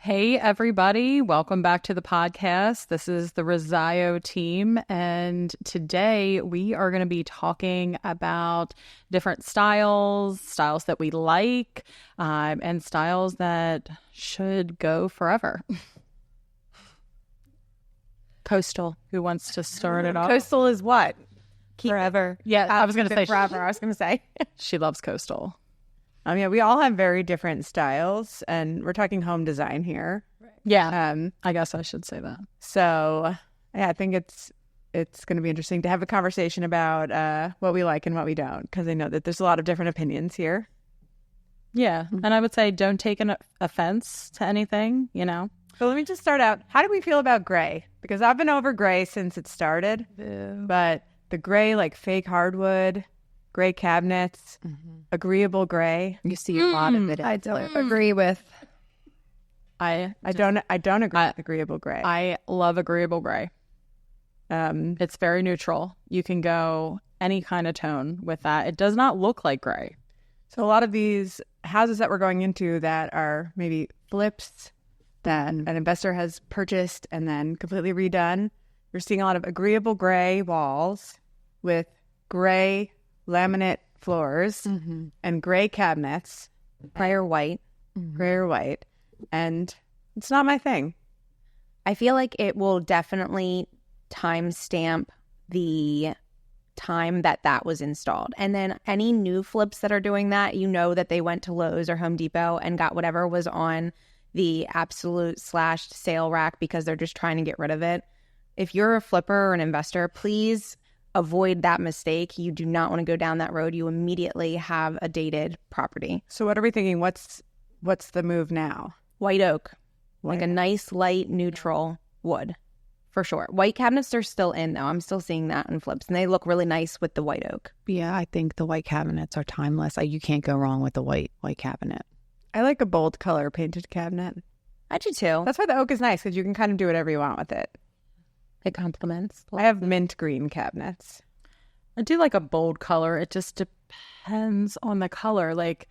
Hey, everybody. Welcome back to the podcast. This is the Rosaio Team, and today we are going to be talking about different styles that we like, and styles that should go forever. Coastal, who wants to start it off? Coastal is what? Forever. Yeah, I was going to say forever. I was going to say. She loves coastal. Yeah, we all have very different styles, and we're talking home design here. Right. Yeah, I guess I should say that. So, yeah, I think it's going to be interesting to have a conversation about what we like and what we don't, because I know that there's a lot of different opinions here. Yeah, and I would say don't take an offense to anything, you know. So let me just start out. How do we feel about gray? Because I've been over gray since it started, but the gray, like fake hardwood, gray cabinets, agreeable gray. You see a lot of it. I don't agree with. I don't agree with agreeable gray. I love agreeable gray. It's very neutral. You can go any kind of tone with that. It does not look like gray. So a lot of these houses that we're going into that are maybe flips that an investor has purchased and then completely redone, you're seeing a lot of agreeable gray walls with gray laminate floors and gray cabinets. Gray or white. Gray or white. And it's not my thing. I feel like it will definitely timestamp the time that was installed. And then any new flips that are doing that, you know that they went to Lowe's or Home Depot and got whatever was on the absolute slashed sale rack because they're just trying to get rid of it. If you're a flipper or an investor, please avoid that mistake. You do not want to go down that road. You immediately have a dated property. So what are we thinking? What's the move now? White oak, like a nice light neutral wood, for sure. White cabinets are still in though. I'm still seeing that in flips, and they look really nice with the white oak. Yeah, I think the white cabinets are timeless. You can't go wrong with the white cabinet. I like a bold color painted cabinet. I do too. That's why the oak is nice, because you can kind of do whatever you want with it. It complements. I have mint green cabinets. I do like a bold color. It just depends on the color. Like,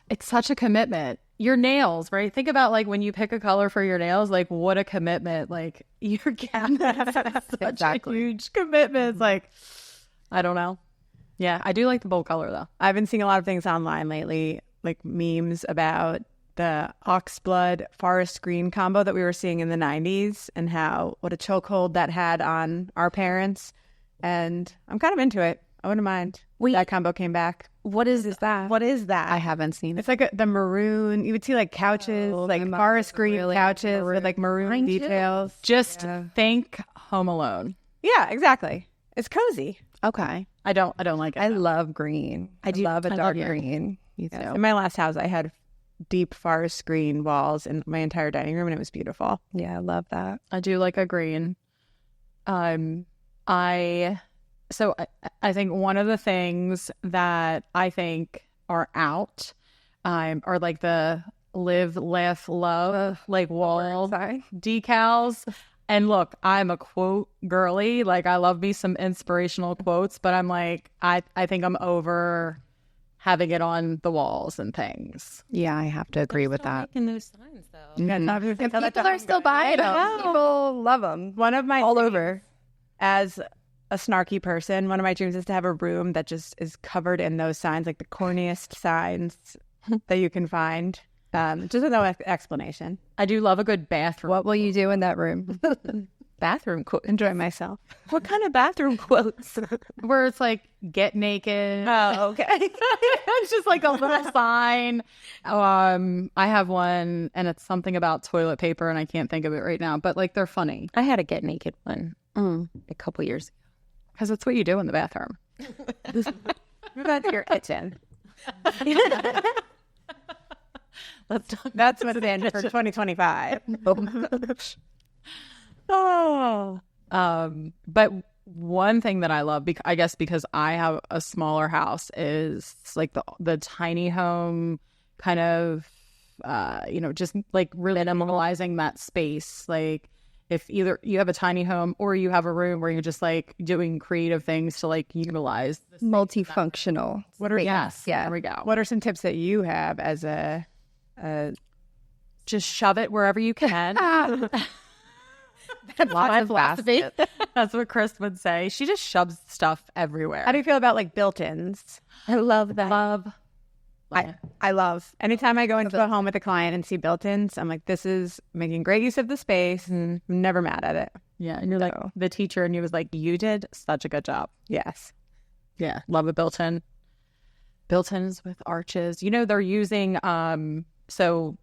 it's such a commitment. Your nails, right? Think about like when you pick a color for your nails, like what a commitment. Like your cabinet is such a huge commitment. It's like, I don't know. Yeah, I do like the bold color though. I've been seeing a lot of things online lately, like memes about the oxblood forest green combo that we were seeing in the 90s and what a chokehold that had on our parents. And I'm kind of into it. I wouldn't mind. That combo came back. What is that? What is that? I haven't seen it. It's like the maroon. You would see like couches, like forest green couches with like maroon details. Just think Home Alone. Yeah, exactly. It's cozy. Okay. I don't like it. I love green. I love a dark green. Yes. In my last house, I had deep forest green walls in my entire dining room, and it was beautiful. Yeah, I love that. I do like a green. So I think one of the things that I think are out are like the live, laugh, love, like wall decals. And look, I'm a quote girly. Like I love me some inspirational quotes, but I'm like, I think I'm over having it on the walls and things. Yeah, I have to agree with that. Making those signs though. People are still buying them. People love them. One of my all over. As a snarky person, one of my dreams is to have a room that just is covered in those signs, like the corniest signs that you can find. Just with no explanation. I do love a good bathroom. What will you do in that room? Bathroom quote. Enjoy myself. What kind of bathroom quotes? Where it's like, get naked. Oh, okay. It's just like a little sign. I have one, and it's something about toilet paper, and I can't think of it right now, but like they're funny. I had a get naked one a couple years ago. Because it's what you do in the bathroom. Move on to your kitchen. That's what it is for 2025. But one thing that I love, I guess because I have a smaller house, is like the tiny home kind of, just like really minimalizing that space. Like if either you have a tiny home or you have a room where you're just like doing creative things to like utilize multifunctional. What are there we go. What are some tips that you have as a just shove it wherever you can. That's Lots my of philosophy. baskets. That's what Chris would say. She just shoves stuff everywhere. How do you feel about like built-ins? I love that. I love anytime I go into a home with a client and see built-ins, I'm like, this is making great use of the space. I'm never mad at it. Yeah, and you're like the teacher, and you was like, you did such a good job. Yes. Yeah, love a built-in. Built-ins with arches. You know, they're using so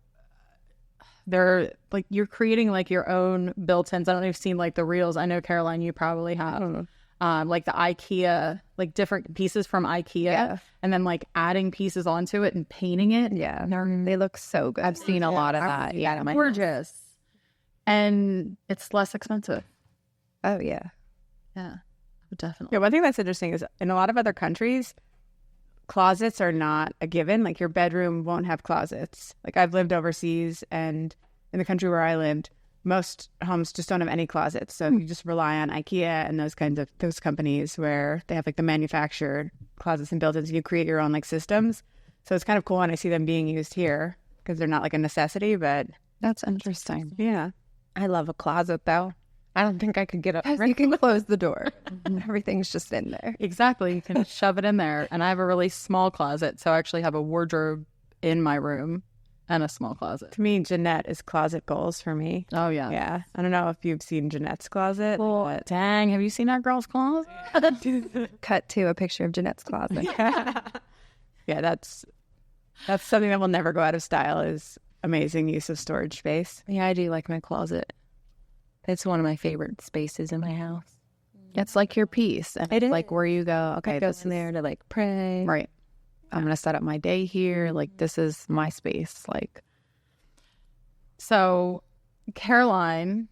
they're like, you're creating like your own built-ins. I don't know if you've seen like the reels. I know, Caroline, you probably have. I don't know. Like the IKEA, like different pieces from IKEA, and then like adding pieces onto it and painting it. Yeah, they look so good. I've seen a lot of that. Yeah, Gorgeous. And it's less expensive. Oh yeah. Yeah, definitely. Yeah, one thing that's interesting is in a lot of other countries, closets are not a given. Like your bedroom won't have closets. Like I've lived overseas, and in the country where I lived, most homes just don't have any closets. So you just rely on IKEA and those companies where they have like the manufactured closets and built-ins. You create your own like systems. So it's kind of cool when I see them being used here because they're not like a necessity, but that's interesting. Yeah. I love a closet though. I don't think I could get up. You can close the door. Everything's just in there. Exactly. You can shove it in there. And I have a really small closet. So I actually have a wardrobe in my room and a small closet. To me, Jeanette is closet goals for me. Oh, yeah. Yeah. I don't know if you've seen Jeanette's closet. Well, dang. Have you seen that girl's closet? Cut to a picture of Jeanette's closet. Yeah, that's something that will never go out of style is amazing use of storage space. Yeah, I do like my closet. It's one of my favorite spaces in my house. It's like your piece. And It it's is. like where you go, okay, I go this in there to like pray. right. I'm going to set up my day here. Like, this is my space. Like, So Caroline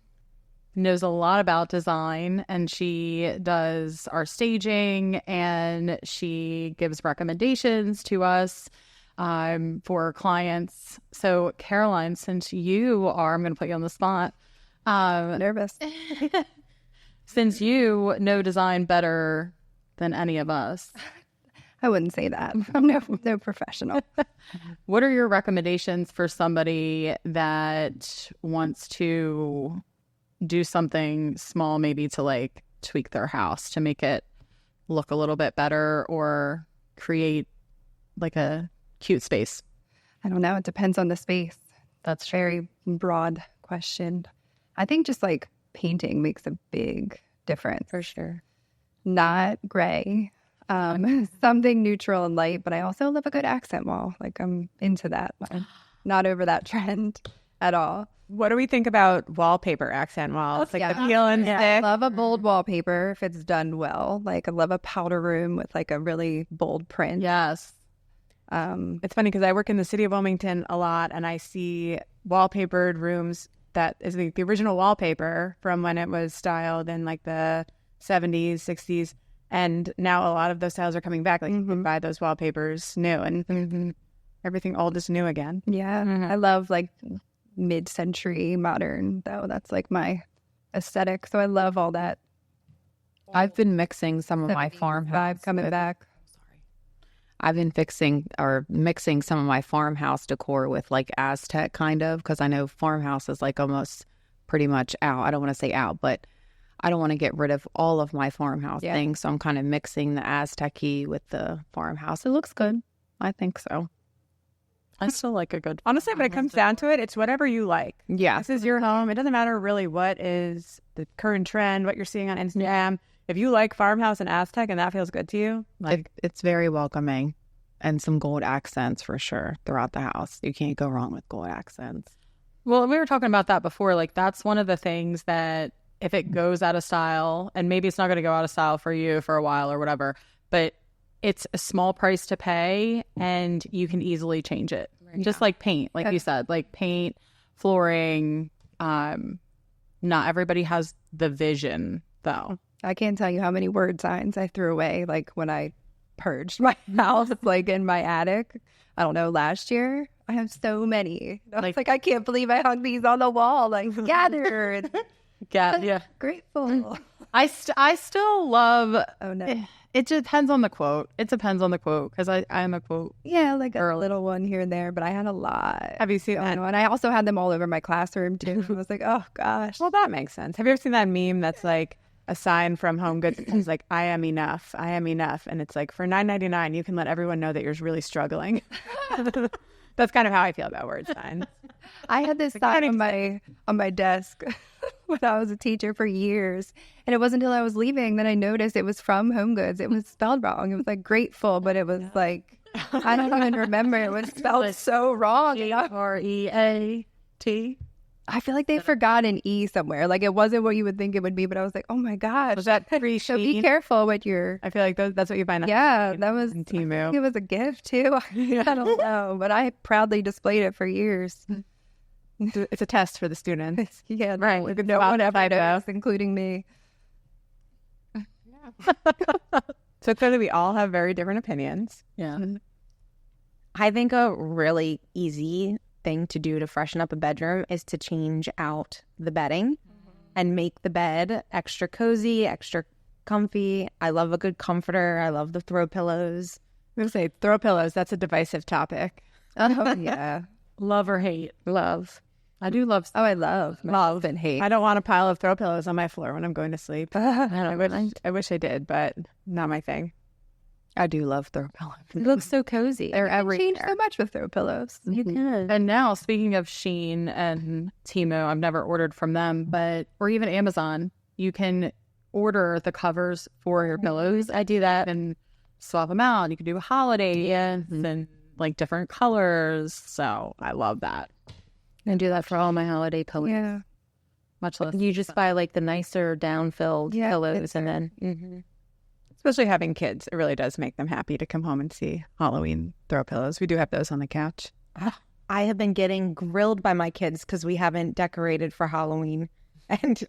knows a lot about design, and she does our staging, and she gives recommendations to us for clients. So Caroline, since you are, I'm going to put you on the spot. Nervous. Since you know design better than any of us, I wouldn't say that. I'm no professional. what are your recommendations for somebody that wants to do something small, maybe to like tweak their house to make it look a little bit better or create like a cute space? I don't know. It depends on the space. That's Very broad question. I think just like painting makes a big difference. For sure. Not gray. Something neutral and light, but I also love a good accent wall. Like I'm into that. I'm not over that trend at all. What do we think about wallpaper accent walls? Like the peel and I stick? love a bold wallpaper if it's done well. Like I love a powder room with like a really bold print. Yes. It's funny because I work in the city of Wilmington a lot, and I see wallpapered rooms that is the original wallpaper from when it was styled in like the 70s, 60s. And now a lot of those styles are coming back. Like you can buy those wallpapers new, and everything old is new again. Yeah. I love like mid-century modern though. That's like my aesthetic. So I love all that I've been mixing some of my farmhouse vibe coming back. I've been mixing some of my farmhouse decor with like Aztec kind of, because I know farmhouse is like almost pretty much out. I don't want to say out, but I don't want to get rid of all of my farmhouse things. So I'm kind of mixing the Aztec-y with the farmhouse. It looks good. I think so. I still like a good. Honestly, when it comes down to it, it's whatever you like. Yeah. This is your home. It doesn't matter really what is the current trend, what you're seeing on Instagram. If you like farmhouse and Aztec and that feels good to you, like It's very welcoming, and some gold accents for sure throughout the house. You can't go wrong with gold accents. Well, we were talking about that before. Like that's one of the things that if it goes out of style, and maybe it's not going to go out of style for you for a while or whatever, but it's a small price to pay and you can easily change it. Right. Just like paint, like you said, like paint, flooring. Not everybody has the vision though. I can't tell you how many word signs I threw away like when I purged my house like in my attic. I don't know, last year. I have so many. I was like I can't believe I hung these on the wall. Like gathered. Yeah. Grateful. I still love. Oh no. It depends on the quote. It depends on the quote because I'm a quote. Yeah, like a little one here and there, but I had a lot. Have you seen that? And I also had them all over my classroom too. I was like, oh gosh. Well, that makes sense. Have you ever seen that meme that's like a sign from Home Goods? It's like, I am enough. I am enough. And it's like, for $9.99, you can let everyone know that you're really struggling. That's kind of how I feel about word signs. I had this sign on my desk when I was a teacher for years. And it wasn't until I was leaving that I noticed it was from Home Goods. It was spelled wrong. It was like grateful, but it was like, I don't even remember. It was spelled so wrong. REAT. I feel like they forgot an E somewhere. Like it wasn't what you would think it would be, but I was like, oh my gosh. Was that free So be Shein? careful what you're... I feel like that's what you find. Yeah, that was... in I think Temu. it was a gift too. I don't know, but I proudly displayed it for years. It's a test for the students. Yeah, Right. no one ever knows, including me. So clearly we all have very different opinions. Yeah. I think a really easy thing to do to freshen up a bedroom is to change out the bedding and make the bed extra cozy, extra comfy. I love a good comforter. I love the throw pillows. I'm going to say throw pillows. That's a divisive topic. Oh, yeah. Love or hate? Love. I do love. Oh, I love and hate. I don't want a pile of throw pillows on my floor when I'm going to sleep. I wish I did, but not my thing. I do love throw pillows. It looks so cozy. They're changed so much with throw pillows. You can. And now, speaking of Shein and Temu, I've never ordered from them, or even Amazon, you can order the covers for your pillows. I do that and swap them out. You can do holiday and like different colors. So I love that. I do that for all my holiday pillows. Yeah. Much less. You just buy like the nicer down-filled pillows and then... Especially having kids, it really does make them happy to come home and see Halloween throw pillows. We do have those on the couch. I have been getting grilled by my kids because we haven't decorated for Halloween. And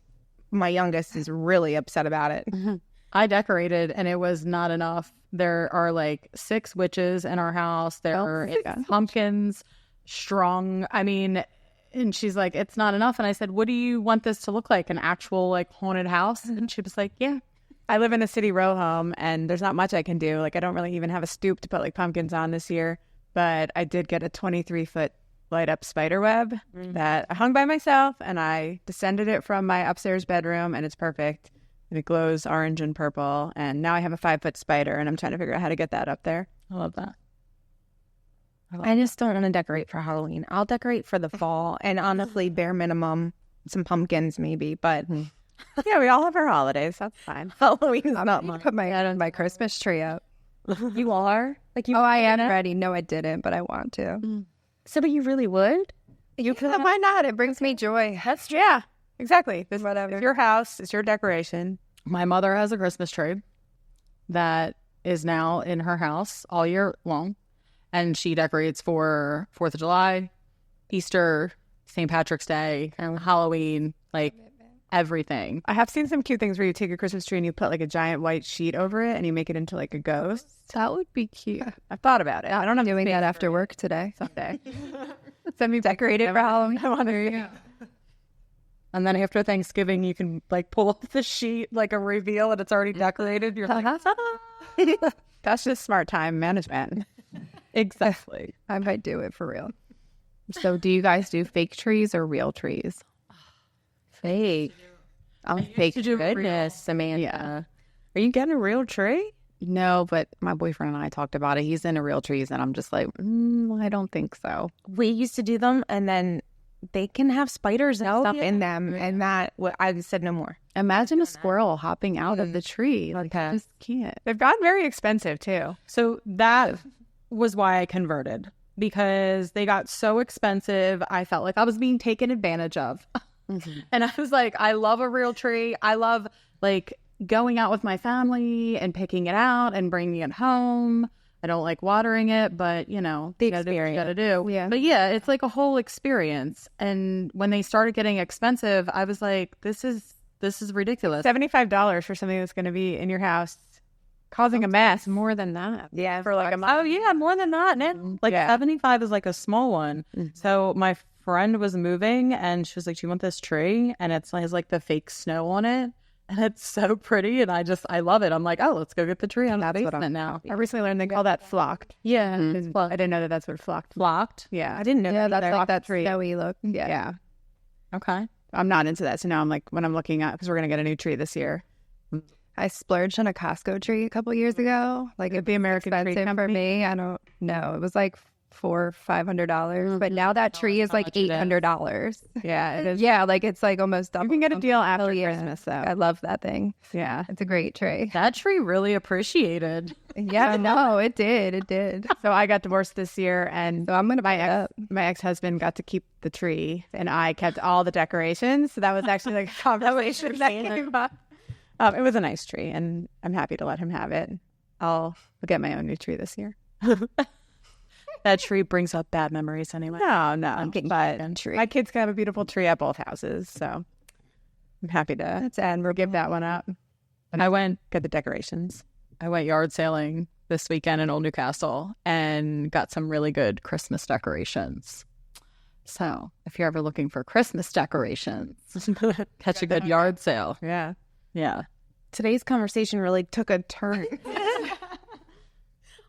my youngest is really upset about it. I decorated and it was not enough. There are like 6 witches in our house. There are pumpkins strung. I mean, and she's like, it's not enough. And I said, what do you want this to look like? An actual like haunted house? And she was like, yeah. I live in a city row home and there's not much I can do. Like I don't really even have a stoop to put like pumpkins on this year, but I did get a 23-foot light up spider web that I hung by myself and I descended it from my upstairs bedroom and it's perfect. And it glows orange and purple. And now I have a 5-foot spider and I'm trying to figure out how to get that up there. I love that. I just don't want to decorate for Halloween. I'll decorate for the fall and honestly, bare minimum, some pumpkins maybe, but... Yeah, we all have our holidays. That's fine. Halloween is I'm not not mine. put my Christmas tree up. You are? Like you? Oh, I am ready. No, I didn't, but I want to. So, but you really would? You could. Why not? It brings me joy. Yeah, exactly. This Whatever. is your house. It's your decoration. My mother has a Christmas tree that is now in her house all year long. And she decorates for 4th of July, Easter, St. Patrick's Day, Halloween, like everything. I have seen some cute things where you take a Christmas tree and you put like a giant white sheet over it and you make it into like a ghost. That would be cute. I've thought about it. I don't know. Doing that after work today. Someday. Send me Decorated for Halloween. I want to. And then after Thanksgiving, you can like pull up the sheet, like a reveal, and it's already decorated. You're like, That's just smart time management. exactly. I might do it for real. So do you guys do fake trees or real trees? Fake. I'm fake. Goodness, Samantha. Yeah. Are you getting a real tree? No, but my boyfriend and I talked about it. He's into real trees, and I'm just like, I don't think so. We used to do them, and then they can have spiders and stuff in them, and that I said no more. Imagine a squirrel hopping out of the tree. Like, I just can't. They've gotten very expensive too. So that was why I converted, because they got so expensive. I felt like I was being taken advantage of. And I was like, I love a real tree. I love like going out with my family and picking it out and bringing it home. I don't like watering it, but you know, The you gotta do what you gotta do. Yeah. But yeah, it's like a whole experience. And when they started getting expensive, I was like, this is ridiculous. $75 for something that's going to be in your house causing a mess. More than that. Yeah, For like a month. Oh yeah, more than that. And like 75 is like a small one. So my friend was moving and she was like, do you want this tree? And it has like the fake snow on it. and it's so pretty, and I love it. I'm like, oh, let's go get the tree on the basement now. I recently learned they call that flocked. Yeah, I didn't know that that's what flocked. flocked. Yeah. I didn't know. Yeah, that that's either. like that tree. snowy look. Yeah. Yeah. Okay. I'm not into that. So now I'm like, when I'm looking at, because we're going to get a new tree this year. I splurged on a Costco tree a couple years ago. Like it'd be American expensive for me. I don't know. It was like $400-500, but now that tree is like $800. Yeah, it is. Yeah, like it's like almost double. You can get a deal after yeah. Christmas, though. I love that thing. Yeah. It's a great tree. That tree really appreciated. Yeah, no, it did. It did. So I got divorced this year, and So I'm gonna buy it. my ex-husband got to keep the tree, and I kept all the decorations. So that was actually like a conversation that came up. It was a nice tree, and I'm happy to let him have it. I'll get my own new tree this year. That tree brings up bad memories anyway. No, but tree. my kids can have a beautiful tree at both houses, so I'm happy to That's admirable. give that one up. I went Get the decorations. yard sailing this weekend in Old Newcastle and got some really good Christmas decorations. So if you're ever looking for Christmas decorations, catch a good yard sale. Yeah. Yeah. Today's conversation really took a turn.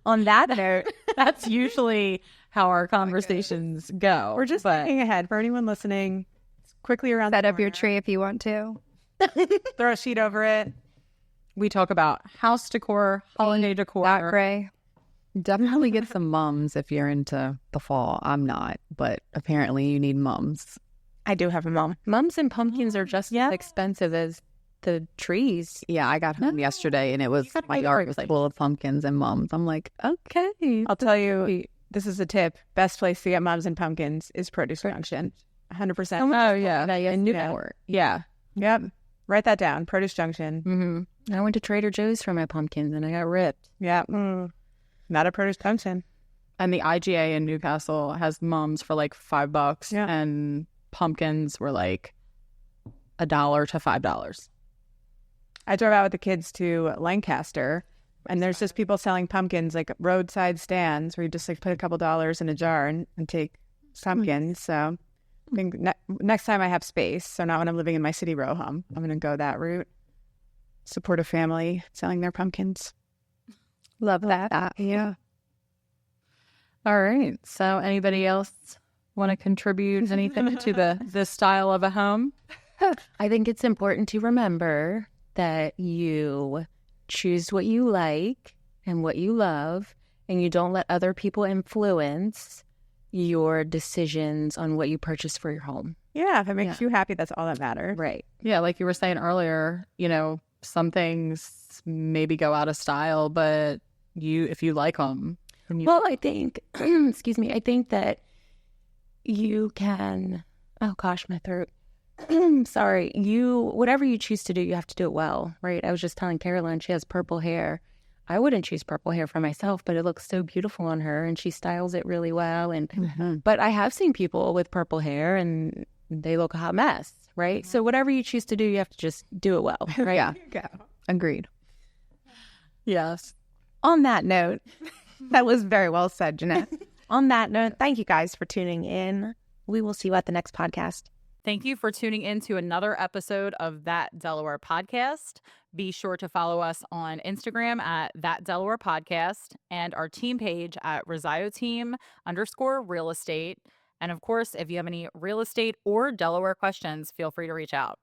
On that note, That's usually how our conversations go. We're just thinking ahead for anyone listening. Quickly around Set the up your corner, tree if you want to. throw a sheet over it. We talk about house decor, holiday decor. Not gray. Definitely get some mums if you're into the fall. I'm not, but apparently you need mums. I do have a mom. Mums and pumpkins are just as expensive as the trees. Yeah, I got home yesterday and it was my yard was full of pumpkins and mums. I'm like, okay. I'll tell you, this is a tip. Best place to get mums and pumpkins is Produce Junction. 100%. Oh, yeah. In Newport. Yeah. Yep. Write that down. Produce Junction. Mm-hmm. I went to Trader Joe's for my pumpkins and I got ripped. Yeah. Not a Produce Junction. And the IGA in Newcastle has mums for like $5 Yeah. and pumpkins were like $1 to $5. I drove out with the kids to Lancaster, and there's just people selling pumpkins, like roadside stands where you just like put a couple dollars in a jar and take pumpkins. So I think next time I have space, so not when I'm living in my city row home, I'm going to go that route. Support a family selling their pumpkins. Love that. Yeah. All right. So anybody else want to contribute anything to this style of a home? I think it's important to remember that you choose what you like and what you love, and you don't let other people influence your decisions on what you purchase for your home. Yeah. If it makes you happy, that's all that matters. Right. Yeah, like you were saying earlier, some things maybe go out of style, but if you like them. Well, I think, excuse me, I think that you can, oh gosh, my throat. Sorry, whatever you choose to do, you have to do it well, right? I was just telling Caroline, she has purple hair. I wouldn't choose purple hair for myself, but it looks so beautiful on her and she styles it really well. And but I have seen people with purple hair and they look a hot mess, right? So whatever you choose to do, you have to just do it well, right? Yeah. Agreed. Yes. On that note, That was very well said, Jeanette. on that note, thank you guys for tuning in. We will see you at the next podcast. Thank you for tuning in to another episode of That Delaware Podcast. Be sure to follow us on Instagram at That Delaware Podcast and our team page at Rosaio Team _real estate. And of course, if you have any real estate or Delaware questions, feel free to reach out.